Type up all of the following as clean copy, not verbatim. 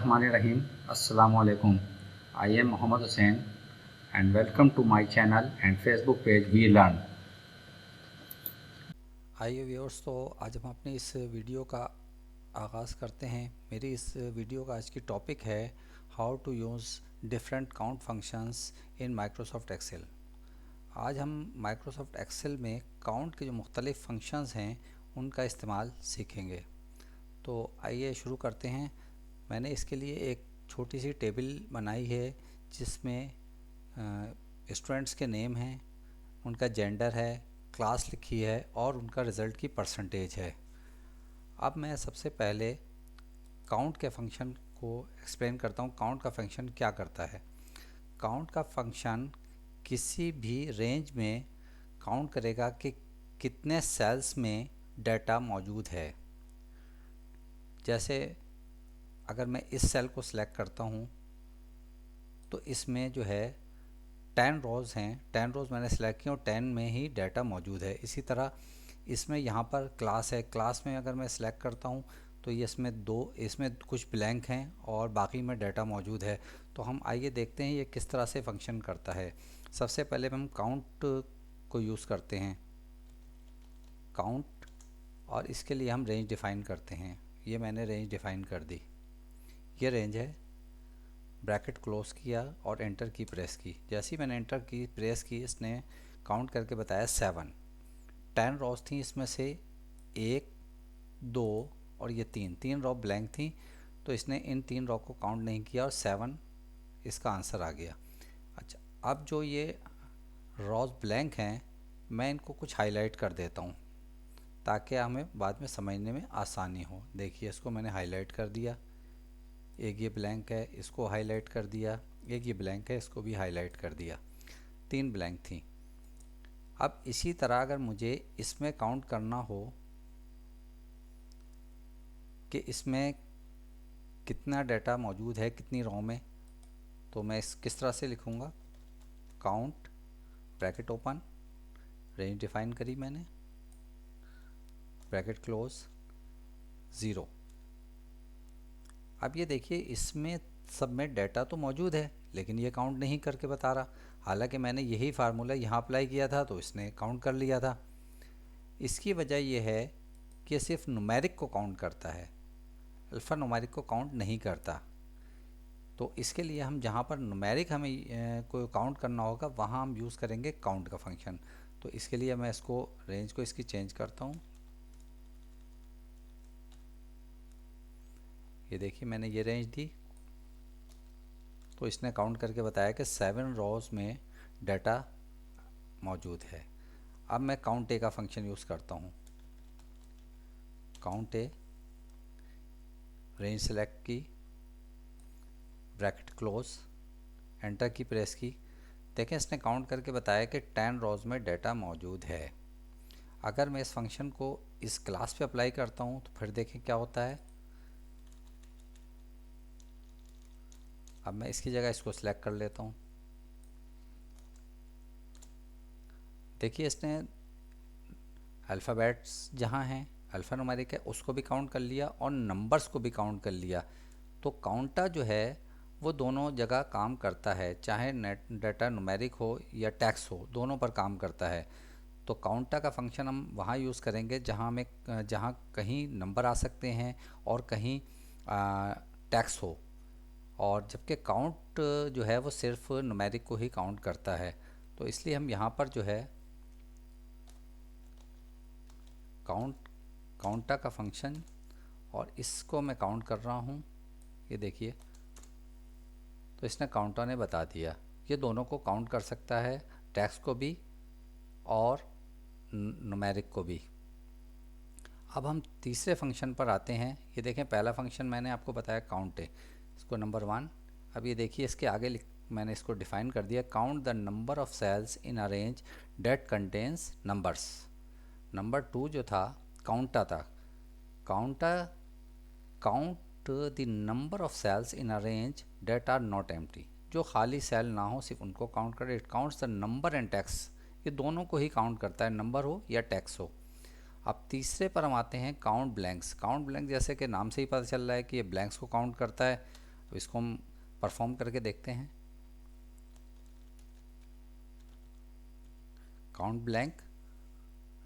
Bismillahirrahmanirrahim. Assalamu alaikum. I am Muhammad Hussain and welcome to my channel and Facebook page We Learn. आइए viewers, तो आज हम अपनी इस वीडियो का आगाज़ करते हैं। मेरी इस वीडियो का आज की टॉपिक है how to use different count functions in Microsoft Excel. आज हम माइक्रोसॉफ्ट एक्सेल में काउंट के जो मुख्तलिफ फंक्शंस हैं उनका इस्तेमाल सीखेंगे। तो आइए शुरू करते हैं। मैंने इसके लिए एक छोटी सी टेबल बनाई है जिसमें स्टूडेंट्स के नेम हैं, उनका जेंडर है, क्लास लिखी है और उनका रिज़ल्ट की परसेंटेज है। अब मैं सबसे पहले काउंट के फंक्शन को एक्सप्लेन करता हूँ। काउंट का फंक्शन क्या करता है? काउंट का फंक्शन किसी भी रेंज में काउंट करेगा कि कितने सेल्स में डाटा मौजूद है। जैसे अगर मैं इस सेल को सिलेक्ट करता हूँ तो इसमें जो है 10 रोज़ हैं, 10 रोज़ मैंने सेलेक्ट किया और 10 में ही डाटा मौजूद है। इसी तरह इसमें यहाँ पर क्लास है, क्लास में अगर मैं सिलेक्ट करता हूँ तो ये इसमें कुछ ब्लैंक हैं और बाकी में डाटा मौजूद है। तो हम आइए देखते हैं ये किस तरह से फंक्शन करता है। सबसे पहले हम काउंट को यूज़ करते हैं, काउंट, और इसके लिए हम रेंज डिफ़ाइन करते हैं। ये मैंने रेंज डिफ़ाइन कर दी, ये रेंज है। ब्रैकेट क्लोज़ किया और एंटर की प्रेस की। जैसे ही मैंने एंटर की प्रेस की, इसने काउंट करके बताया 7। 10 रॉज थी, इसमें से 1, 2 और ये 3 रॉ ब्लैंक थी, तो इसने इन 3 रॉ को काउंट नहीं किया और 7 इसका आंसर आ गया। अच्छा, अब जो ये रॉज ब्लैंक हैं मैं इनको कुछ हाईलाइट कर देता हूँ ताकि हमें बाद में समझने में आसानी हो। देखिए, इसको मैंने हाईलाइट कर दिया। एक ये ब्लैंक है, इसको हाईलाइट कर दिया। एक ये ब्लैंक है, इसको भी हाईलाइट कर दिया। 3 ब्लैंक थी। अब इसी तरह अगर मुझे इसमें काउंट करना हो कि इसमें कितना डाटा मौजूद है कितनी रो में, तो मैं किस तरह से लिखूँगा? Count, bracket open, range define करी मैंने, ब्रैकेट क्लोज, 0। अब ये देखिए, इसमें सब में डाटा तो मौजूद है लेकिन ये काउंट नहीं करके बता रहा। हालांकि मैंने यही फार्मूला यहाँ अप्लाई किया था तो इसने काउंट कर लिया था। इसकी वजह यह है कि सिर्फ न्यूमेरिक को काउंट करता है, अल्फ़ा न्यूमेरिक को काउंट नहीं करता। तो इसके लिए हम जहाँ पर न्यूमेरिक हमें को काउंट करना होगा वहाँ हम यूज़ करेंगे काउंट का फंक्शन। तो इसके लिए मैं इसको रेंज को इसकी चेंज करता हूँ। ये देखिए, मैंने ये रेंज दी तो इसने काउंट करके बताया कि 7 रोज़ में डाटा मौजूद है। अब मैं काउंट ए का फंक्शन यूज़ करता हूँ। काउंट ए, रेंज सेलेक्ट की, ब्रैकेट क्लोज, एंटर की प्रेस की। देखें, इसने काउंट करके बताया कि 10 रोज़ में डाटा मौजूद है। अगर मैं इस फंक्शन को इस क्लास पे अप्लाई करता हूँ तो फिर देखें क्या होता है। अब मैं इसकी जगह इसको सिलेक्ट कर लेता हूँ। देखिए, इसने अल्फ़ाबेट्स जहाँ हैं, अल्फ़ा न्यूमेरिक है, उसको भी काउंट कर लिया और नंबर्स को भी काउंट कर लिया। तो काउंटा जो है वो दोनों जगह काम करता है, चाहे नेट डाटा न्यूमेरिक हो या टेक्स्ट हो, दोनों पर काम करता है। तो काउंटा का फंक्शन हम वहाँ यूज़ करेंगे जहाँ कहीं नंबर आ सकते हैं और कहीं टेक्स्ट हो, और जबकि काउंट जो है वो सिर्फ न्यूमेरिक को ही काउंट करता है। तो इसलिए हम यहाँ पर जो है काउंटा का फंक्शन, और इसको मैं काउंट कर रहा हूँ। ये देखिए, तो इसने काउंटा ने बता दिया ये दोनों को काउंट कर सकता है, टेक्स्ट को भी और न्यूमेरिक को भी। अब हम तीसरे फंक्शन पर आते हैं। ये देखें, पहला फंक्शन मैंने आपको बताया काउंट है, इसको नंबर 1। अब ये देखिए, इसके आगे मैंने इसको डिफ़ाइन कर दिया, count the number of cells in a range that contains numbers. Number 2 जो था काउंटा था, COUNTA count the number of cells in a range that are not empty. जो खाली सेल ना हो सिर्फ उनको काउंट करे। It counts the number and text, ये दोनों को ही काउंट करता है, नंबर हो या टेक्स्ट हो। अब तीसरे पर हम आते हैं, काउंट ब्लैंक्स। काउंट ब्लैंक जैसे कि नाम से ही पता चल रहा है कि ये ब्लैंक्स को काउंट करता है। अब इसको हम परफॉर्म करके देखते हैं। काउंट ब्लैंक,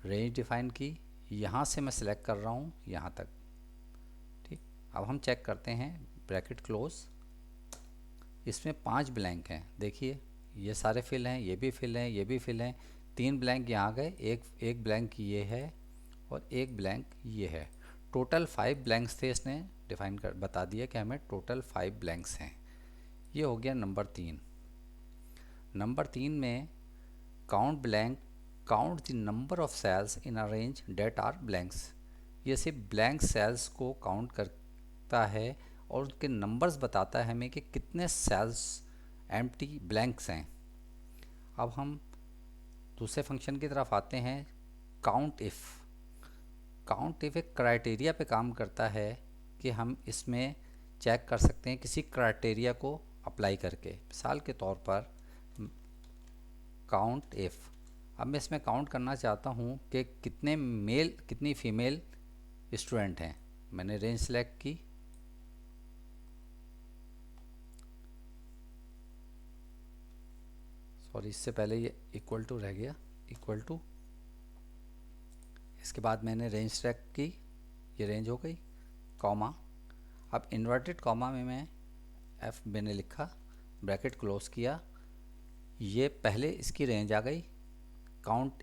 रेंज डिफाइन की, यहाँ से मैं सिलेक्ट कर रहा हूँ यहाँ तक। ठीक, अब हम चेक करते हैं, ब्रैकेट क्लोज। इसमें 5 ब्लैंक हैं, देखिए ये सारे फिल हैं, ये भी फिल हैं, ये भी फिल हैं। 3 ब्लैंक यहाँ गए, एक ब्लैंक ये है और एक ब्लैंक ये है। टोटल 5 ब्लैंक्स थे, इसने डिफाइन कर बता दिया कि हमें टोटल 5 ब्लैंक्स हैं। ये हो गया नंबर 3। नंबर 3 में count blank, count the number of cells in a range that are blanks. ये सिर्फ ब्लैंक सेल्स को काउंट करता है और उनके नंबर्स बताता है हमें कि कितने सेल्स एम्प्टी ब्लैंक्स हैं। अब हम दूसरे फंक्शन की तरफ आते हैं, काउंट इफ़। काउंट इफ़ एक क्राइटेरिया पे काम करता है कि हम इसमें चेक कर सकते हैं किसी क्राइटेरिया को अप्लाई करके। मिसाल के तौर पर काउंट इफ़, अब मैं इसमें काउंट करना चाहता हूँ कि कितने मेल कितनी फ़ीमेल स्टूडेंट हैं। मैंने रेंज सेलेक्ट की, सॉरी इससे पहले ये इक्वल टू रह गया, इक्वल टू। इसके बाद मैंने रेंज सेलेक्ट की, ये रेंज हो गई, कॉमा। अब इन्वर्टेड कॉमा में मैं एफ मैंने लिखा, ब्रैकेट क्लोज किया, ये पहले इसकी रेंज आ गई। काउंट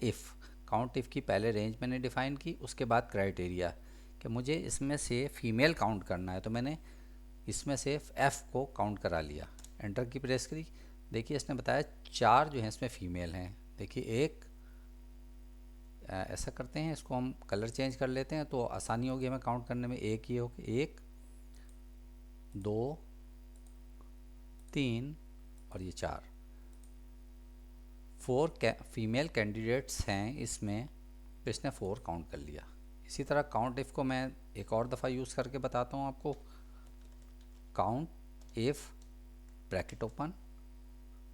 इफ़ की पहले रेंज मैंने डिफ़ाइन की, उसके बाद क्राइटेरिया कि मुझे इसमें से फ़ीमेल काउंट करना है, तो मैंने इसमें से एफ़ को काउंट करा लिया, एंटर की प्रेस करी। देखिए इसने बताया 4 जो हैं इसमें फ़ीमेल हैं। देखिए एक ऐसा करते हैं, इसको हम कलर चेंज कर लेते हैं तो आसानी होगी हमें काउंट करने में। एक ही होगी, 1 2 3 और ये 4, 4 फीमेल कैंडिडेट्स हैं इसमें, तो इसने 4 काउंट कर लिया। इसी तरह काउंट इफ़ को मैं एक और दफ़ा यूज़ करके बताता हूँ आपको। Count if, bracket open,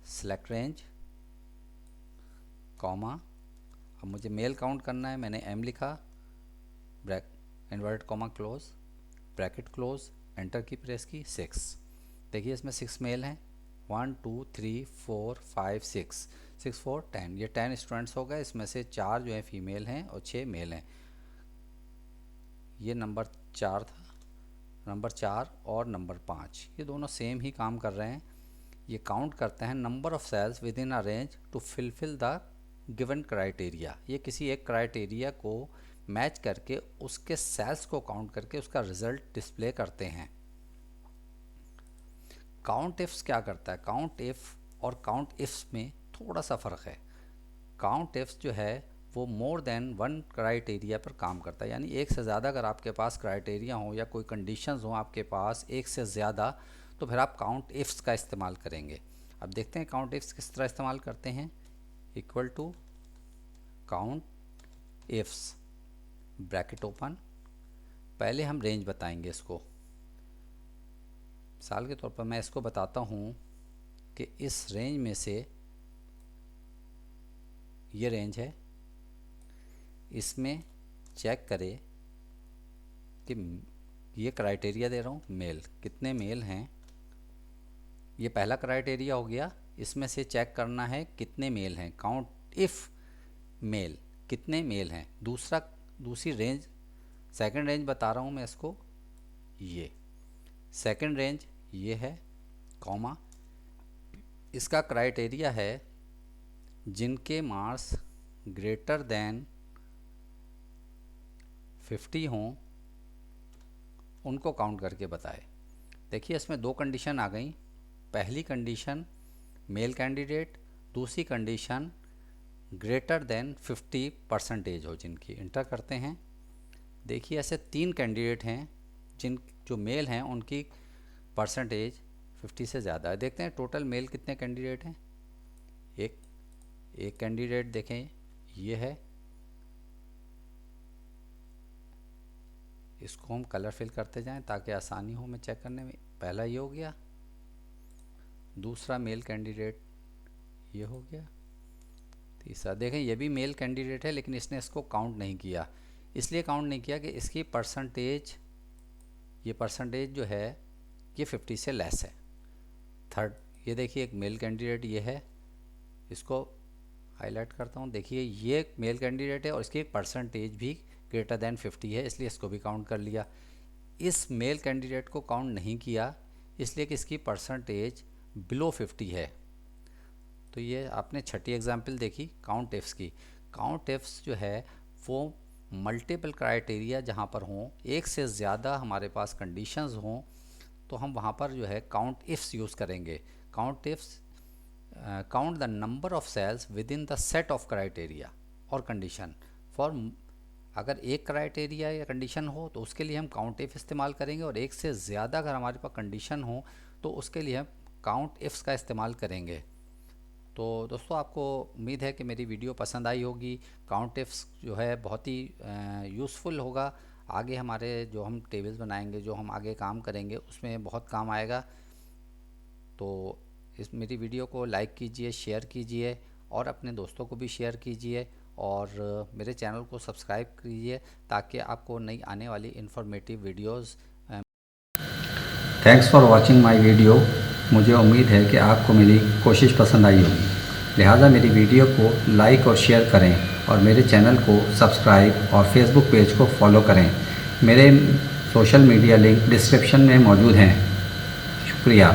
select range, comma. अब मुझे मेल काउंट करना है, मैंने m लिखा, inverted comma close, bracket close, enter की प्रेस की, 6। देखिए इसमें 6 मेल हैं, 1 2 3 4 5 6, 6 4 10, ये 10 स्टूडेंट्स हो गए। इसमें से 4 जो है फीमेल हैं और 6 मेल हैं। ये नंबर 4 था, नंबर 4 और नंबर 5 ये दोनों सेम ही काम कर रहे हैं। ये काउंट करते हैं number of cells within a range to fulfil the given criteria. ये किसी एक क्राइटेरिया को मैच करके उसके सेल्स को काउंट करके उसका रिज़ल्ट डिस्प्ले करते हैं। काउंट इफ्स क्या करता है, काउंट इफ़ और काउंट इफ्स में थोड़ा सा फ़र्क है। काउंट इफ्स जो है वो मोर देन 1 क्राइटेरिया पर काम करता है, यानी एक से ज़्यादा अगर आपके पास क्राइटेरिया हो या कोई कंडीशंस हो आपके पास एक से ज़्यादा, तो फिर आप काउंट इफ्स का इस्तेमाल करेंगे। अब देखते हैं काउंट इफ्स किस तरह इस्तेमाल करते हैं। Equal to count ifs, bracket open, पहले हम रेंज बताएंगे इसको। मिसाल के तौर पर मैं इसको बताता हूँ कि इस रेंज में से ये रेंज है, इसमें चेक करें कि ये क्राइटेरिया दे रहा हूँ मेल, कितने मेल हैं। ये पहला क्राइटेरिया हो गया, इसमें से चेक करना है कितने मेल हैं, काउंट इफ़ मेल, कितने मेल हैं। दूसरी रेंज, सेकंड रेंज बता रहा हूँ मैं इसको, ये सेकंड रेंज ये है, कॉमा। इसका क्राइटेरिया है जिनके मार्क्स ग्रेटर देन 50 हों उनको काउंट करके बताए। देखिए इसमें 2 कंडीशन आ गई। पहली कंडीशन मेल कैंडिडेट, दूसरी कंडीशन ग्रेटर देन 50% हो जिनकी। इंटर करते हैं, देखिए ऐसे 3 कैंडिडेट हैं जो मेल हैं उनकी परसेंटेज 50 से ज़्यादा है। देखते हैं टोटल मेल कितने कैंडिडेट हैं। एक कैंडिडेट देखें ये है, इसको हम कलर फिल करते जाएं ताकि आसानी हो हमें चेक करने में। पहला ये हो गया, दूसरा मेल कैंडिडेट ये हो गया, तीसरा देखें ये भी मेल कैंडिडेट है लेकिन इसने इसको काउंट नहीं किया। इसलिए काउंट नहीं किया कि इसकी परसेंटेज, ये परसेंटेज जो है ये 50 से लेस है। थर्ड, ये देखिए एक मेल कैंडिडेट ये है, इसको हाईलाइट करता हूँ। देखिए ये एक मेल कैंडिडेट है और इसकी एक परसेंटेज भी ग्रेटर देन 50 है, इसलिए इसको भी काउंट कर लिया। इस मेल कैंडिडेट को काउंट नहीं किया इसलिए कि इसकी परसेंटेज बिलो 50 है। तो ये आपने छठी एग्जाम्पल देखी काउंट इफ्स की। काउंट इफ्स जो है वो मल्टीपल क्राइटेरिया जहाँ पर हों, एक से ज़्यादा हमारे पास कंडीशंस हों, तो हम वहाँ पर जो है काउंट इफ्स यूज़ करेंगे। Count ifs count the number of cells within the set of criteria और कंडीशन फॉर, अगर एक क्राइटेरिया या कंडीशन हो तो उसके लिए हम काउंट इफ इस्तेमाल करेंगे, और एक से ज़्यादा अगर हमारे पास कंडीशन हो तो उसके लिए हम काउंट इफ्स का इस्तेमाल करेंगे। तो दोस्तों आपको उम्मीद है कि मेरी वीडियो पसंद आई होगी। काउंट इफ्स जो है बहुत ही यूज़फुल होगा। आगे हमारे जो हम टेबल्स बनाएंगे, जो हम आगे काम करेंगे, उसमें बहुत काम आएगा। तो इस मेरी वीडियो को लाइक कीजिए, शेयर कीजिए और अपने दोस्तों को भी शेयर कीजिए, और मेरे चैनल को सब्सक्राइब कीजिए ताकि आपको नई आने वाली informative videos. Thanks for watching my video. मुझे उम्मीद है कि आपको मेरी कोशिश पसंद आई होगी, लिहाजा मेरी वीडियो को लाइक और शेयर करें और मेरे चैनल को सब्सक्राइब और फेसबुक पेज को फॉलो करें। मेरे सोशल मीडिया लिंक डिस्क्रिप्शन में मौजूद हैं। शुक्रिया।